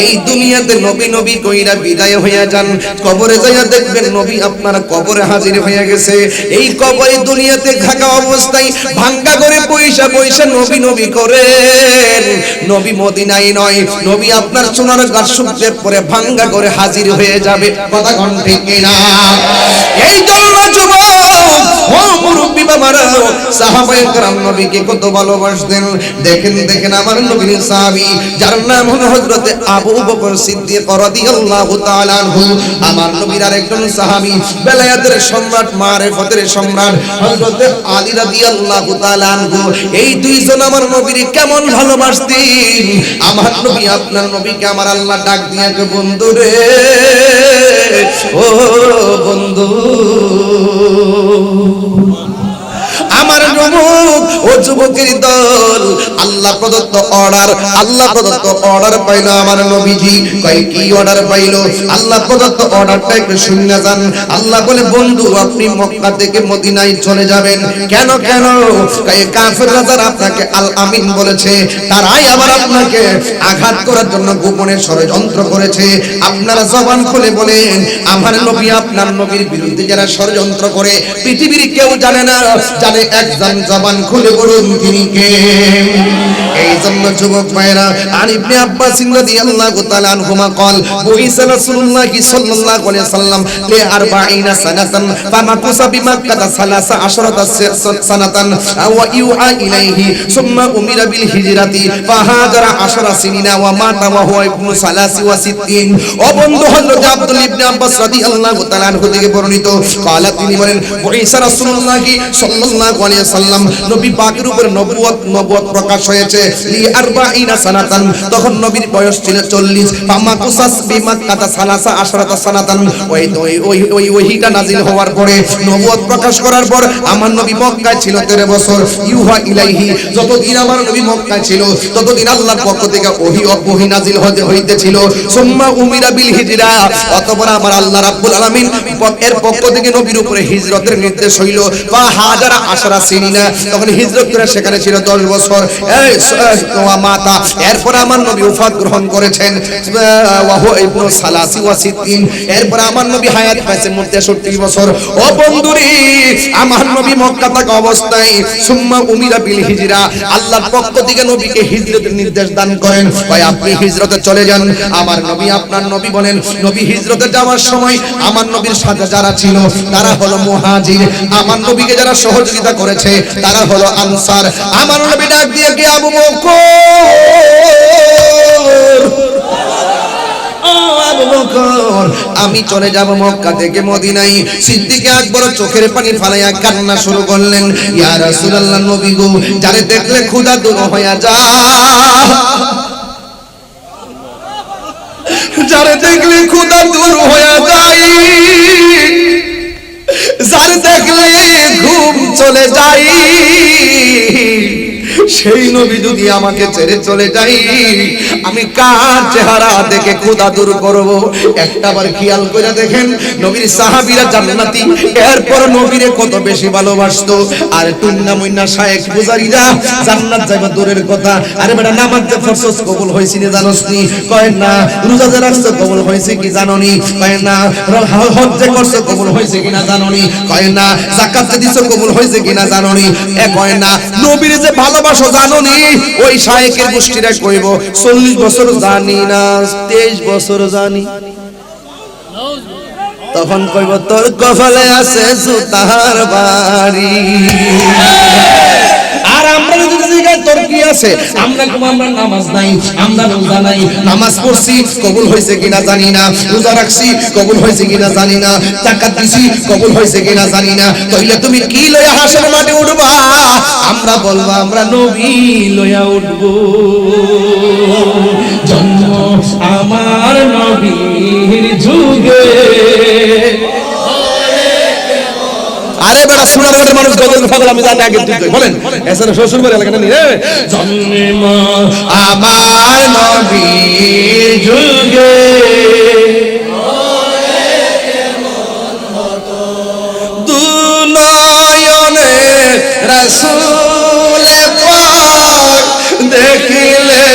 এই দুনিয়াতে নবী নবী কইরা বিদায় হইয়া যান, কবরে যাইয়া দেখবেন নবী আপনার কবরে হাজির হয়ে গেছে। এই কবরে দুনিয়াতে থাকা অবস্থায় ভাঙ্গা করে পয়সা পয়সা নবী নবী করেন, নবী মদিনায় নয়, নবী আপনার সোনার গাছ শুকতে পরে ভাঙ্গা করে হাজির হয়ে যাবে। কথা কোন ঠিক কিনা? এই জন্য যুবক ও মুরব্বি বাবারা, সাহাবায়ে কেরাম নবীকে কত ভালোবাসতেন। দেখেন দেখেন আমার নবীর সাহাবী যার নাম হলো হযরত আবু বকর সিদ্দিক রাদিয়াল্লাহু তাআলা আনহু, আমার নবীর আরেকজন সাহাবী বেলায়েতের সম্রাট মারিফতের সম্রাট হযরত আলী রাদিয়াল্লাহু তাআলা আনহু, এই দুইজন আমার নবীর কেমন ভালোবাসতেন। আমার নবী আপনার নবীকে আমার আল্লাহ ডাক দিয়ে বন্ধু রে, ও বন্ধু আমার যুবক, ও যুবকের দল, আল্লাহ প্রদত্ত অর্ডার পাইল আমার নবীজি। কয় কি অর্ডার পাইল? আল্লাহ প্রদত্ত অর্ডারটা একটু শুনে যান। আল্লাহ বলে বন্ধু আপনি মক্কা থেকে মদিনায় চলে যাবেন। কেন কেন? কয় কাফেররা যারা আপনাকে আল আমিন বলেছে তারাই আবার আপনাকে আঘাত করার জন্য গোপনে ষড়যন্ত্র করেছে। আপনারা জবান খুলে বলেন আমার নবী আপনার নবীর বিরুদ্ধে যারা ষড়যন্ত্র করে পৃথিবীর কেউ জানে না, জানে একজন, জবান খুলে বলুন তিনি কে? এই জন্য যুবক ভাইরা, আলী ইবনে আব্বাস রাদিয়াল্লাহু তাআলা আনহুমা قال বুইসা রাসূলুল্লাহ সাল্লাল্লাহু আলাইহি ওয়াসাল্লাম লি 40 সানাতান ফামাকুসা বিমাক্কাহ 13 সানাতান ওয়া ইউআ ইলাইহি সুম্মা উমিরা বিল হিজরাতি ফাহাজারা 10 সিনিনা ওয়া মাতা ওয়া হুয়া ইবনু 63। ও বন্ধু হযরত আব্দুল্লাহ ইবনে আব্বাস রাদিয়াল্লাহু তাআলা আনহু থেকে বর্ণিত, قال তিনি বলেন বুইসা রাসূলুল্লাহ সাল্লাল্লাহু আলাইহি ওয়াসাল্লাম নবী পাকের উপর নবুয়ত প্রকাশ হয়েছে লি 40 সানাতান, তখন নবীর বয়স ছিল 40। ফামাকুসাস বিমাক্কাহ 13 সানাতান, ওই ওহীটা নাজিল হওয়ার পরে নবুয়ত প্রকাশ করার পর আমার নবী মক্কায় ছিল 13 বছর। ইউহা ইলাইহি, যতদিন আমার নবী মক্কায় ছিল ততদিন আল্লাহর পক্ষ থেকে ওহী নাজিল হইতেছিল। সুম্মা উমিরা বিল হিজরা, অতঃপর আমার আল্লাহ রাব্বুল আলামিন এর পক্ষ থেকে নবীর উপরে হিজরতের নির্দেশ হইল। ফাহাজারা 10 সিনিনা, তখন হিজরত করে সেখানে ছিল 10 বছর। মাতা, এরপর আমার নবী ওফাত গ্রহণ করেছেন ওয়া হুয়া ইবনু 63। এরপর আমার নবী হায়াত পাইছেন 63 বছর। ও বন্ধুরে, আমার নবী মক্কা থাকা অবস্থায় সুম্মা উমিরা বিল হিজরা, আল্লাহর পক্ষ থেকে নবীকে হিজরতের নির্দেশ দান করেন। ভাই আপনি হিজরতে চলে যান। আমার নবী আপনার নবী বলেন নবী হিজরতে যাওয়ার সময় আমার নবীর সাথে যারা ছিল তারা হলো মুহাজির, আমার নবীকে যারা সহযোগিতা করেছে তারা হলো আনসার। আমার নবী ডাক দিয়ে কি আবু বকর, আমি চলে যাব মক্কা থেকে মদিনায়। সিদ্দিক আকবর চোখের পানি ফালাইয়া কান্না শুরু করলেন, ইয়া রাসূলুল্লাহ নবী গো, যারে দেখলে ক্ষুধা দূর হইয়া যায়, যারে দেখলে ক্ষুধা দূর হইয়া যায়, যারে দেখলে ঘুম চলে যায়, সেই নবী যদি আমাকে ছেড়ে চলে যাই আমি কার চেহারা দেখে ক্ষুধা দূর করব? একটাবার খেয়াল করে দেখেন নবীর সাহাবীরা জান্নাতি, এরপর নবীরে কত বেশি ভালোবাসতো। আর টুন্না মুন্না শায়েখ পূজারীরা জান্নাত যাবে দূরের কথা, আরে বেটা নামাজ যে ফরজ কবুল হইছে না জানোস নি? কয় না। রোজা যে রাখছ কবুল হইছে কি জানোনি? কয় না। হজ যে করছ কবুল হইছে কিনা জানোনি? কয় না। যাকাত যে দিছ কবুল হইছে কিনা জানোনি? কয় না। নবীর যে ভালোবাসো জানোনি? ওই শায়েখের গোষ্ঠীরা কইব 40 বছর জানি না, 23 বছর জানি। তখন কইব তোর কপালে আছে জুতার বাড়ি। আর আমরা যদি জিজ্ঞাসা তোর কি আছে, আমরা নামাজ নাই, আমরা রোজা নাই, নামাজ পড়ছি কবুল হইছে কিনা জানি না, রোজা রাখছি কবুল হইছে কিনা জানি না, যাকাত দিছি কবুল হইছে কিনা জানি না, তাইলে তুমি কি লইয়া হাসর মাঠে উঠবা? আমরা বলবো আমরা নবী লইয়া উঠব। জন্ম আমার নবীর যুগে। আরে বেটা সোনার ঘাটের মানুষ গজল পাগল, আমি জানি আগে তুই বলেন এসে শ্বশুর বাড়ি এলাকা নিয়ে জন্ম আমার নবীর যুগে, দুনয়নে রাসূল পাক দেখিলে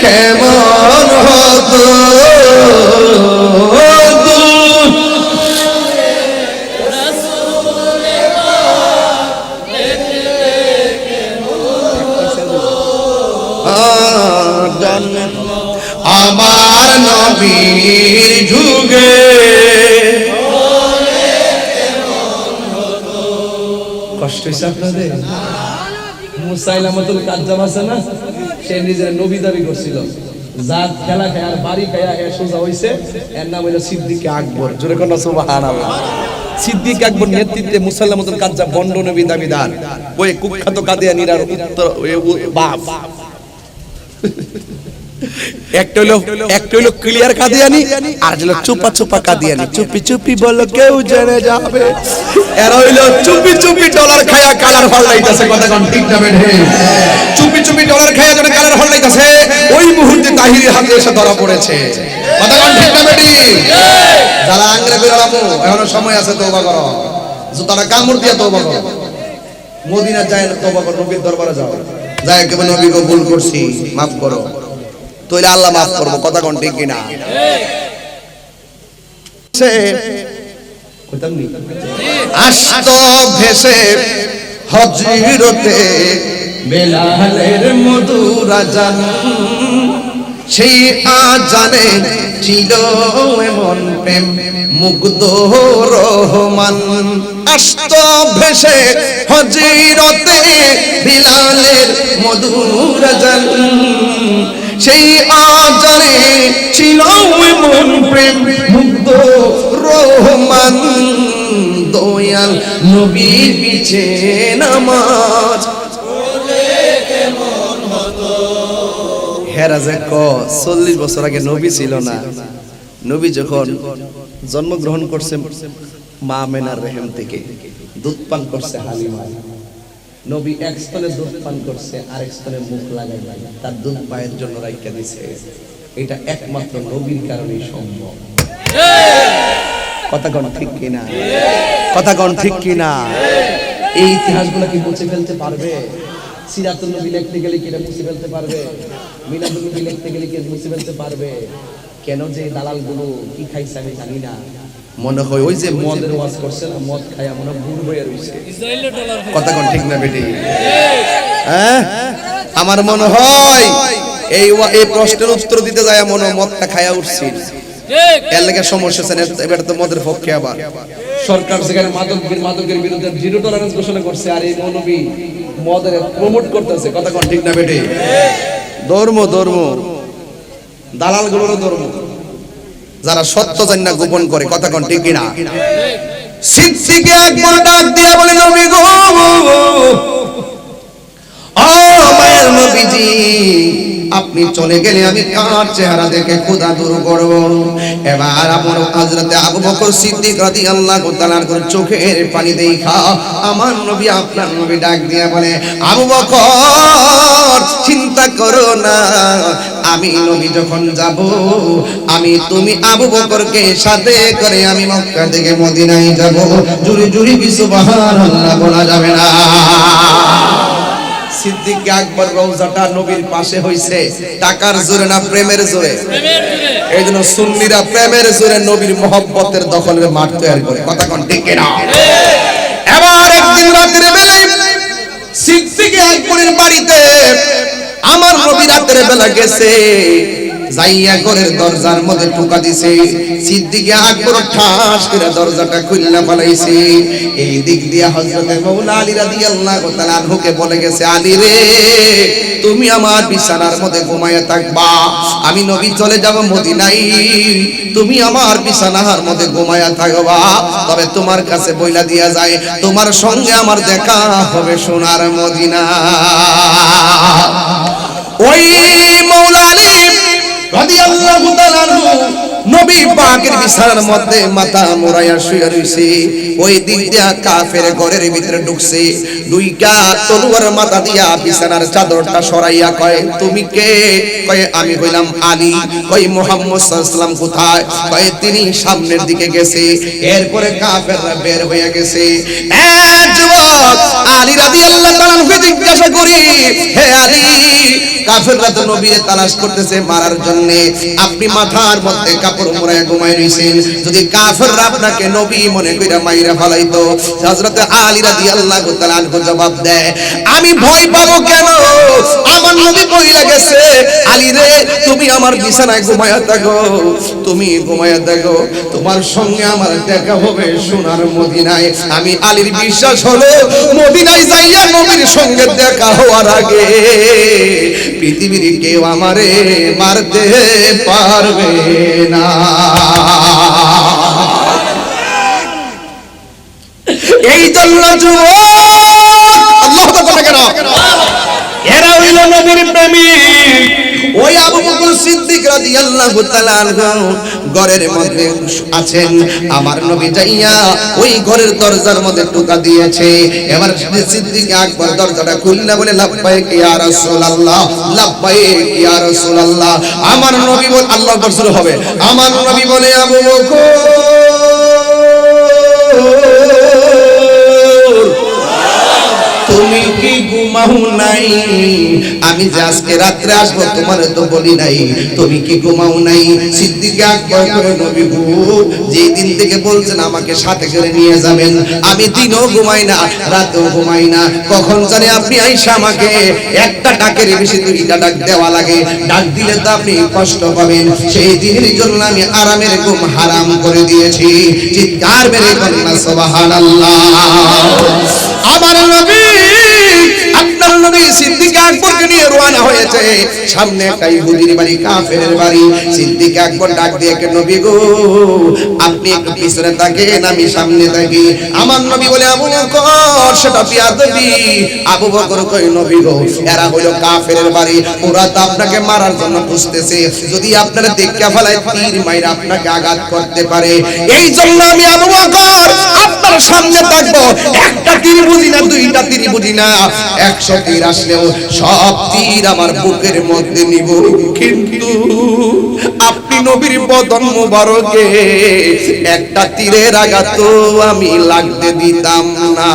কেমন হতো। নবীর যুগে কষ্ট হইছে আপনাদের মুসাইলামাতুল কাজ্জাব আছে না সে নিজের নবী দাবি করছিল জাত খেলা খায় আর বাড়ি খায়া হে সোজা হইছে এর নাম হলো সিদ্দিক আকবর জোরে কোন সুবহানাল্লাহ সিদ্দিক আকবর নেতৃত্বে মুসাইলামাতুল কাজ্জাব বন্ড নবী দাবিদার ওই কুখ্যাত কাদিয়ানীর উত্তর বাপ একটা হলো ক্লিয়ার কাদিয়ানী আর হলো চুপা চুপা কাদিয়ানী চুপি চুপি বলো কেউ জেনে যাবে এর হইলো চুপি চুপি ডলার খায়া কালার হল্লাইতাছে কথা কোন ঠিক না বেঠে চুপি চুপি ডলার খায়া যখন কালার হল্লাইতাছে ওই মুহূর্তে তাহিরের হাতে এসে ধরা পড়েছে কথা কোন ঠিক না বেটি যারা আংরে বেরামু এখনো সময় আছে তওবা করো জুতাটা কামড় দিয়া তওবা করো মদিনা যায় না তওবা করো নবীর দরবারে যাও যায় কে নবী গো ভুল করছি maaf করো তাইলে আল্লাহ maaf করবে কথা কোন ঠিক কিনা সে কইতাম নি আস্ত ভেসে হযরতে বেলালের মধুর আযান সেই আজানে ছিল এমন প্রেম মুগ্ধ রহমান আস্ত ভেসে হযরতে বিলালের মধুর আযান সেই আজানে ছিল এমন প্রেম মুগ্ধ রহমান দয়াল নবীর পিছে নামাজ হেরাজে ক 40 বছর আগে নবী ছিল না নবী যখন জন্মগ্রহণ করছে মা আমেনার রহিম থেকে দুধ পান করছে হালিমা নবী এক স্তনে দুধ পান করছে আরেক স্তনে মুখ লাগাই তার দুধ পায়ের জন্য রাইখা দিয়েছে এটা একমাত্র নবীর কারণেই সম্ভব কথা কোন ঠিক কিনা কথা কোন ঠিক কিনা এই ইতিহাসগুলো কি মুছে ফেলতে পারবে সিরাতুল নবী লিখতে গেলে কি এটা মুছে ফেলতে পারবে মিলাদুল নবী লিখতে গেলে কি মুছে ফেলতে পারবে কেন যে দালালগুলো কি খাইছে আমি জানি না মনে হয় ওই যে মদের ওয়াজ করছে না মদ খায়া মনে বুড় হয়ে রইছে কথা কোন ঠিক না বেটি হ্যাঁ আমার মনে হয় এই প্রশ্নের উত্তর দিতে যায় মনে মদটা খায়া উঠছে এর লাগে সমস্যা আছে এবারে তো মদের পক্ষে আবার সরকার যেখানে মাদকের বিরুদ্ধে জিরো টলারেন্স ঘোষণা করছে আর এই মৌলবী মদের প্রমোট করতেছে কথা কোন ঠিক না বেটি ধর্ম দালালগুলোর ধর্ম যারা সত্য জানা গোপন করে কথা কোন ঠিক কিনা সিদ্দিক আকবর ডাক দিয়া বলে নবী গো ও মায়ের নবীজি আপনি চলে গেলে আমি কার চেহারা দেখে খোদা দূর করব এবার আমার হযরত আবু বকর সিদ্দিক রাদিয়াল্লাহু তাআলার চোখের পানি দেখা আমার নবী আপনার নবী ডাক দিয়া বলে আবু বকর চিন্তা করো না আমি নবী যখন যাব আমি তুমি আবু বকরকে সাথে করে আমি মক্কা থেকে মদিনায় যাব জুরি জুরি কি সুবহানাল্লাহ বলা যাবে না সিদ্দিক আকবর রওজাটা নবীর পাশে হইছে টাকার জোরে না প্রেমের জোরে এইজন্য সুন্নিরা প্রেমের জোরে নবীর মহব্বতের দখলের মাঠ তৈরি করে কথা কোন ঠিক না এবার একদিন রাতের বেলায় সিদ্দিক আকবরের বাড়িতে আমার নবী রাতের বেলা গেছে যাইয়া ঘরের দরজার মধ্যে ঠোকা দিছে সিদ্দিক আকবর ঠাস করে দরজাটা খুলনা ফলাইছে এই দিক দিয়ে হযরত মাওলানা আলী রাদিয়াল্লাহু তাআলা আনহুকে বলে গেছে আলী রে তুমি আমার বিছানার মধ্যে ঘুমায়া থাকবা আমি নবী চলে যাব মদিনায় তুমি আমার বিছানার মধ্যে ঘুমায়া থাকবা তবে তোমার কাছে বইলা দিয়া যায় তোমার সঙ্গে আমার দেখা হবে সোনার মদিনা ওই মাওলানা আলী রাদিয়াল্লাহু তাআলা নবী পাকের বিছানার মধ্যে মাথা মোড়ায়া শুয়ে রইছে ওই দিক দিয়া কাফের ঘরের ভিতরে ঢুকছে দুইটা তলোয়ার মাথা দিয়া বিছানার চাদরটা সরাইয়া কয় তুমি কে কয় আমি হইলাম আলী কয় মুহাম্মদ সাল্লাল্লাহু আলাইহি ওয়াসাল্লাম কোথায় কয় তিনি সামনের দিকে গেছে এরপরে কাফেররা বের হয়ে গেছে যুবক আলী রাদিয়াল্লাহু তাআলা জিজ্ঞাসা করি হে আলী কাফেররা তো নবীরে তালাশ করতেছে মারার জন্য, আপনি মাথার মধ্যে কাপড় মোড়ায় ঘুমায় রইছেন, যদি কাফেররা আপনাকে নবী মনে কইরা মাইরা ফলাইতো, হযরত আলী রাদিয়াল্লাহু তাআলা আনহু জবাব দেয়, আমি ভয় পাবো কেন? আমার নবী কইলা গেছে, আলী রে তুমি আমার বিছানায় ঘুমায়া থাকো, তুমি ঘুমায়া থাকো, তোমার সঙ্গে আমার দেখা হবে সোনার মদিনায়। আমি আলীর বিশ্বাস হলো মদিনায় যাইয়া নবীর সঙ্গে দেখা হওয়ার আগে পৃথিবীর কেউ আমারে মারতে পারবে না। এই জন্য যুবক, আল্লাহু তাআলা কেন এরা হইল নবীর প্রেমিক। ওই আবু বকর সিদ্দিক রাদিয়াল্লাহু তাআলা আনহু ঘরের মধ্যে আছেন, আমার নবী যাইয়া ওই ঘরের দরজার মধ্যে টোকা দিয়েছে। এবার সিদ্দিক আকবর দরজাটা খুলনা বলে লাব্বাইক ইয়া রাসূলুল্লাহ, লাব্বাইক ইয়া রাসূলুল্লাহ। আমার নবী বলে আল্লাহু আকবার শুরু হবে, আমার নবী বলে আবু বকর তুমি কি ঘুমাও নাই? আমি যে আজকে রাত্রে আসবো তোমার তো বলি নাই, তুমি কি ঘুমাও নাই? সিদ্দিক আকবর কয় নবী গো, যেই দিন থেকে বলছেন আমাকে সাথে করে নিয়ে যাবেন, আমি দিনও ঘুমাই না রাতেও ঘুমাই না, কখন জানি আপনি আইসা আমাকে একটা ডাকের বেশি দুইটা ডাক দেওয়া লাগে, ডাক দিলে তো আপনি কষ্ট পাবেন, সেই দিনের জন্য আমি আরামের ঘুম হারাম করে দিয়েছি। চিৎকার মেরে বলুন সুবহানাল্লাহ। আমার নবী, আপনার নবী সিদ্দিক আকবরকে নিয়ে রওনা হয়েছে, সামনে একটা ইহুদির বাড়ি, কাফেরের বাড়ি। সিদ্দিক আকবর ডাক দিয়ে, নবী গো আপনি একটু পিছনে থাকেন, আমি সামনে থাকি। আমার নবী বলে আবু বকর সেটা বিয়াদবি। আবু বকর কই নবী গো এরা হলো কাফেরের বাড়ি, ওরা তো আপনাকে মারার জন্য খুঁজতেছে, যদি আপনারা দেখতে ফেলায় তীর মাইরা আপনাকে আঘাত করতে পারে, এই জন্য আমি আবু বকর আপনার সামনে থাকবো। একটা তীর বুঝি না, দুইটা তীর বুঝি না, 100 তীর আসলেও সব তীর আমার বুকের মধ্যে নিব, কিন্তু আপনি নবীর বদন মুবারকে একটা তীরের আঘাত আমি লাগতে দিতাম না।